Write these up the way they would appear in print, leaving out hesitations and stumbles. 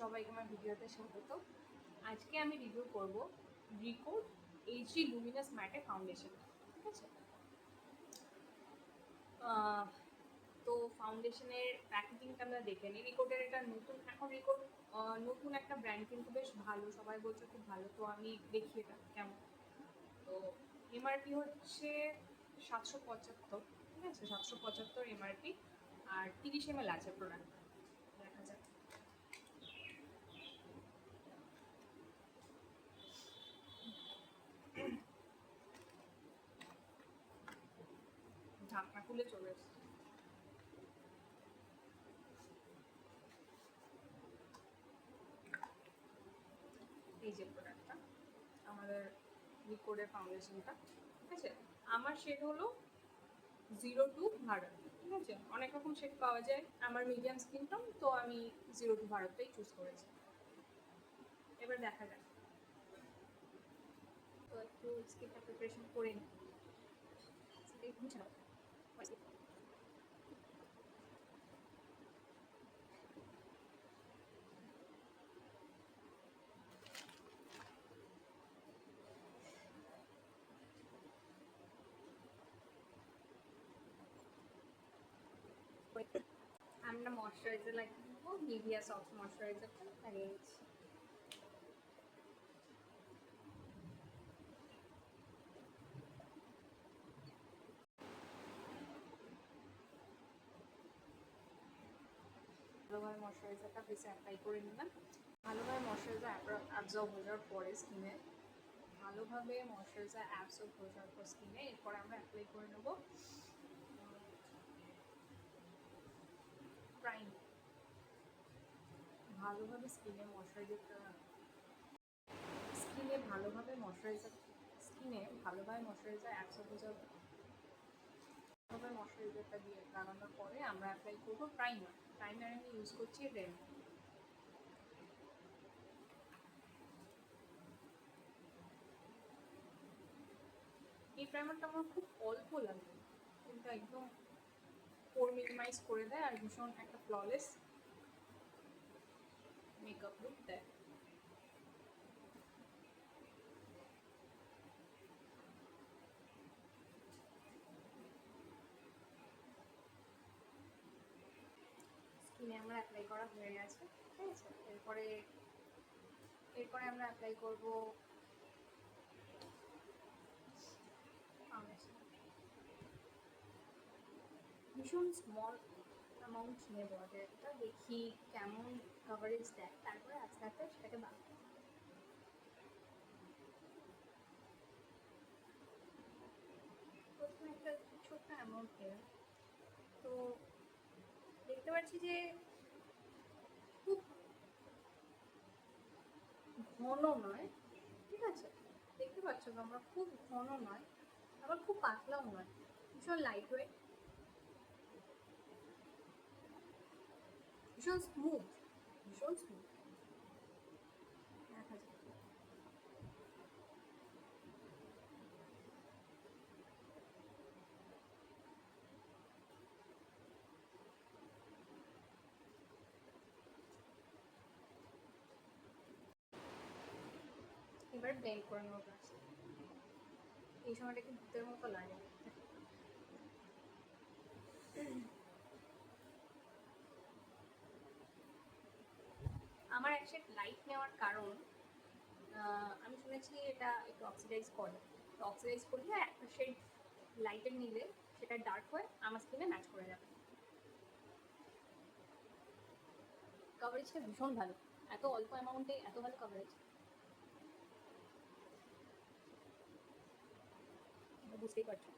সবাইকে আমার ভিডিওতে স্বাগত। আজকে আমি রিভিউ করব রিকোড এইচডি লুমিনাস ম্যাটে ফাউন্ডেশন। ঠিক আছে, তো ফাউন্ডেশনের প্যাকেজিংটা আমরা দেখে নিই। রিকোডের এটা নতুন, এখন রিকোড নতুন একটা ব্র্যান্ড, কিন্তু বেশ ভালো, সবাই বলছে খুব ভালো। তো আমি দেখি এটা কেমন। তো এমআরপি হচ্ছে 775, ঠিক আছে, 775 এমআরপি, আর 30 ml আছে প্রোডাক্ট। দেখা যাক। ঢাকনা খুলে চলে এসছে। এই যে প্রোডাক্টটা, আমাদের রিকোডের ফাউন্ডেশনটা, ঠিক আছে। আমার শেড হলো 02 ভারত, ঠিক আছে। অনেক রকম শেড পাওয়া যায়, আমার মিডিয়াম স্কিন টোন, তো আমি 02 ভারতটাই চুজ করেছি। এবার দেখা যাক। তো একটু স্কিনটা প্রিপারেশন করে নিই। আমরা ময়শ্চারাইজার লাগিয়ে দেবো, নিভিয়া সফট ময়শ্চারাইজারটা লাগিয়ে দিচ্ছি। ভালোভাবে ময়শ্চারাইজারটা ফেসে অ্যাপ্লাই করে নিলাম। ভালোভাবে ময়শ্চারাইজার অ্যাবজর্ব হয়ে যাওয়ার পরে স্কিনে, ভালোভাবে ময়শ্চারাইজার অ্যাবজর্ব হয়ে যাওয়ার পর স্কিনে, এরপর আমরা অ্যাপ্লাই করে নেব প্রাইমার। ভালোভাবে স্কিনে ময়শ্চারাইজারটা ভালোভাবে ময়শ্চারাইজার অ্যাবজর্ব হয়ে যাওয়ার ময়শ্চারাইজারটা দিয়ে লাগানোর পরে আমরা অ্যাপ্লাই করবো প্রাইমার। আমি ইউজ করছি রেন। এই প্রাইমারটা আমার খুব অল্প লাগে, কিন্তু একদম পোর মিনিমাইজ করে দেয় আর ভীষণ একটা ফ্ললেস মেকআপ লুক দেয়। স্কিনে আমার অ্যাপ্লাই করা হয়ে গেছে, ঠিক আছে। এরপরে আমরা অ্যাপ্লাই করব ফাউন্ডেশন। ভীষণ স্মল অ্যামাউন্ট নেবো আগে, এটা দেখি কেমন কভারেজ দেয়, তারপরে আস্তে আস্তে সেটাকে বাড়াবো। প্রথমে একটা ছোট্ট অ্যামাউন্ট নেব। তো দেখতে পাচ্ছি যে খুব ঘন নয়, ঠিক আছে। দেখতে পাচ্ছ তোমরা, খুব ঘন নয়, আবার খুব পাতলাও নয়, ভীষণ লাইট ওয়েট, ভীষণ স্মুথ। দেখা যায়। এবার ব্লেন্ড করে নেবো ব্রাশ। এই সময়টা একটু ভূতের মতো লাগে। আমার এক শেড লাইট নেওয়ার কারণ, আমি শুনেছি এটা একটু অক্সিডাইজ করে। তো অক্সিডাইজ করলে একটা শেড লাইটের নিলে সেটা ডার্ক হয়ে আমার স্কিনে ম্যাচ করে যাবে। কভারেজটা ভীষণ ভালো, এত অল্প অ্যামাউন্টে এত ভালো কভারেজ, বুঝতেই পারছো।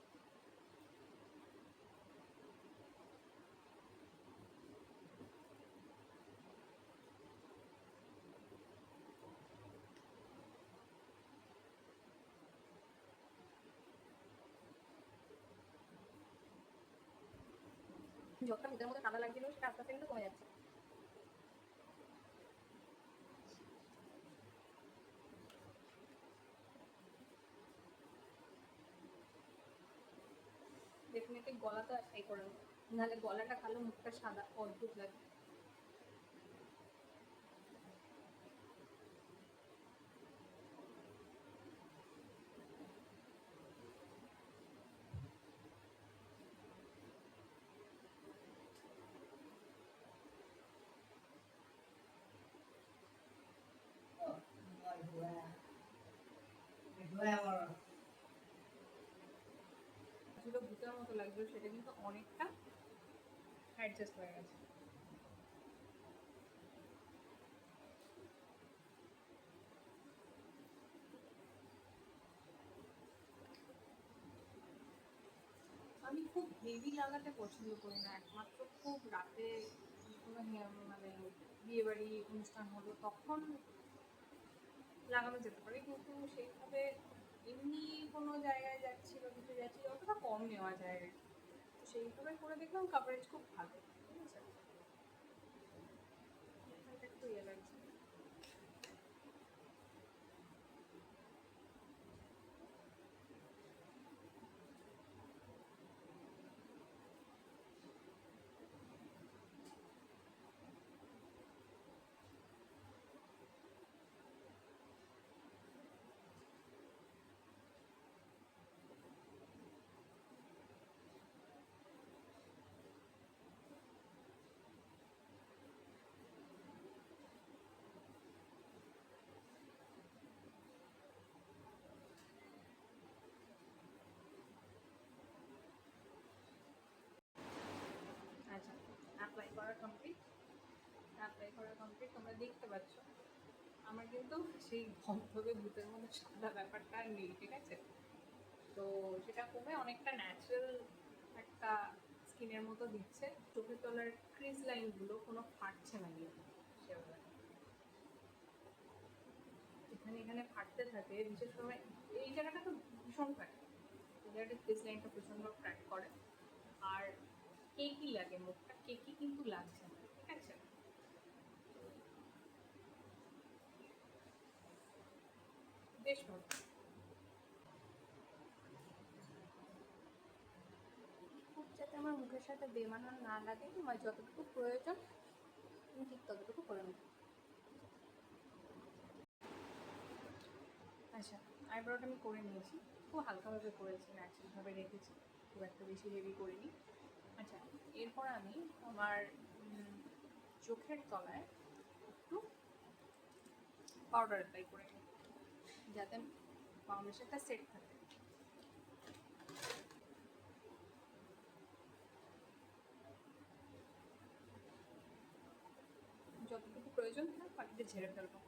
যতটা ভূতের মতো কাদা লাগছিল সেটা আস্তে আস্তে কিন্তু কমে যাচ্ছে। ডেফিনেটলি গলাটা অ্যাপ্লাই করে নেবো, নাহলে গলাটা কালো, মুখটা সাদা, অদ্ভুত লাগে। লাগছিল সেটা কিন্তু অনেকটা অ্যাডজাস্ট হয়ে গেছে। আমি খুব হেভি লাগাতে পছন্দ করি না, একমাত্র খুব রাতে কোনো মানে বিয়েবাড়ি অনুষ্ঠান হলো তখন লাগানো যেতে পারে, কিন্তু সেইভাবে এমনি কোনো জায়গায় যাচ্ছি বা কিছু যাচ্ছি অতটা কম নেওয়া যায়। তো সেইভাবে করে দেখলাম কাভারেজ খুব ভালো, ঠিক আছে। এটা একটু ইয়ে লাগছে। আচ্ছা, অ্যাপ্লাই করা কমপ্লিট, তোমরা দেখতে পাচ্ছ আমার কিন্তু সেই ধবধবে ভূতের মধ্যে সাদা ব্যাপারটা আর নেই, ঠিক আছে। তো সেটা কমে অনেকটা ন্যাচারাল একটা স্কিনের মতো দিচ্ছে। চোখের তলার ক্রিজ লাইনগুলো কোনো ফাটছে না কিন্তু সেভাবে। এখানে এখানে ফাটতে থাকে, বিশেষ করে এই জায়গাটা তো ভীষণ ফাটে, এই জায়গাটা ক্রিজ লাইনটা প্রচণ্ড ক্র্যাক করে। আর কেকই লাগে, মুখটা কেকই কিন্তু লাগছে না, ঠিক আছে। বেশ ভালো। খুব যাতে আমার মুখের সাথে বেমানান না লাগে, আমার যতটুকু প্রয়োজন আমি ঠিক ততটুকু করে নেব। আচ্ছা, আইব্রোটা আমি করে নিয়েছি, খুব হালকাভাবে করেছি, ন্যাচারালভাবে রেখেছি, খুব একটা বেশি হেভি করিনি। আচ্ছা, এরপর আমি আমার চোখের তলায় একটু পাউডার অ্যাপ্লাই করে নিই যাতে ফাউন্ডেশনটা সেট থাকে। যতটুকু প্রয়োজন হয় বাকিটা ঝেড়ে ফেলবো।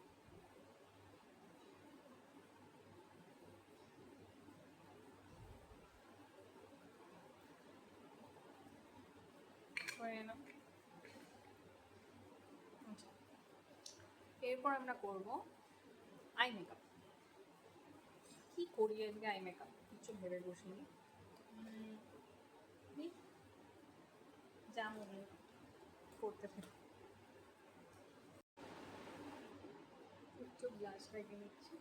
করে নিলাম। আচ্ছা, এরপর আমরা করব আই মেকআপ। কি করি আজকে আই মেকআপ কিছু ভেবে বসিনি, যা মনে করতে থাকি। একটু ব্লাশ লাগিয়ে নিচ্ছি।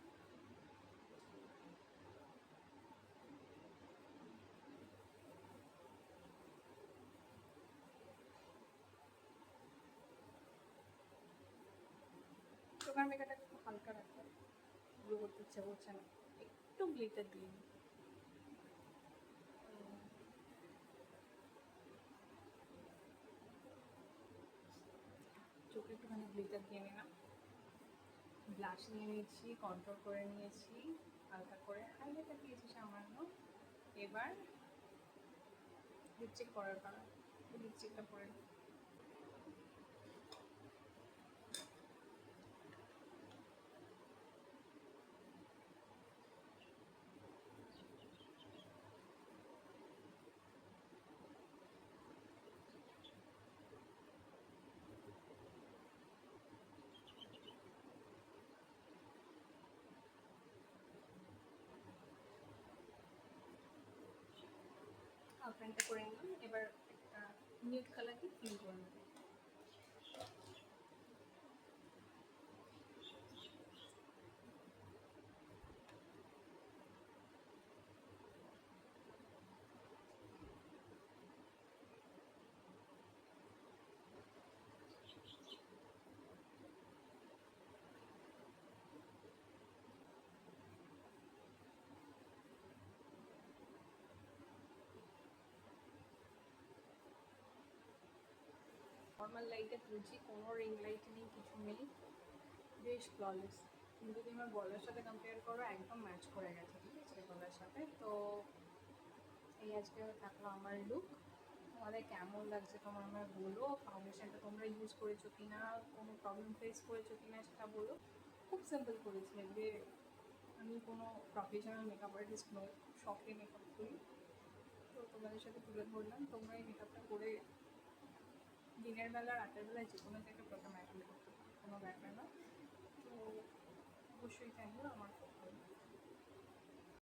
চোখের মেকআপটা একটু হালকা রাখতে, গ্লো করতে ইচ্ছে করছে না, একটু গ্লিটার দিয়ে নিই। চোখে একটুখানি গ্লিটার দিয়ে নিলাম, ব্লাশ নিয়ে নিয়েছি, কন্ট্রোল করে নিয়েছি, হালকা করে হাইলাইটার দিয়েছি সামান্য। এবার লিপস্টিক করার পালা, লিপস্টিকটা পরে নিই। আউটলাইনটা করে নিলাম, এবার একটা নিউড কালার দিয়ে ফিল করে নেব। নর্মাল লাইটে তুলছি, কোনো রিং লাইট নেই, কিছু নেই, বেশ ফ্ললেস। তুমি যদি আমার গলার সাথে কম্পেয়ার করো একদম ম্যাচ করে গেছে, ঠিক আছে গলার সাথে। তো এই আজকে থাকলো আমার লুক। তোমাদের কেমন লাগছে তোমার আমায় বলো। ফাউন্ডেশনটা তোমরা ইউজ করেছো কিনা, কোনো প্রবলেম ফেস করেছো কিনা সেটা বলো। খুব সিম্পল করেছি আজকে। আমি কোনো প্রফেশনাল মেকআপ আর্টিস্ট নই, শখে মেকআপ করি। তো তোমাদের সাথে তুলে ধরলাম, তোমরা এই মেকআপটা করে দিনের বেলা রাতের বেলায় যে কোনো জায়গায় প্রথমে অ্যাটেন্ড করতে পারো, কোনো ব্যাপার না। তো অবশ্যই জানিও আমার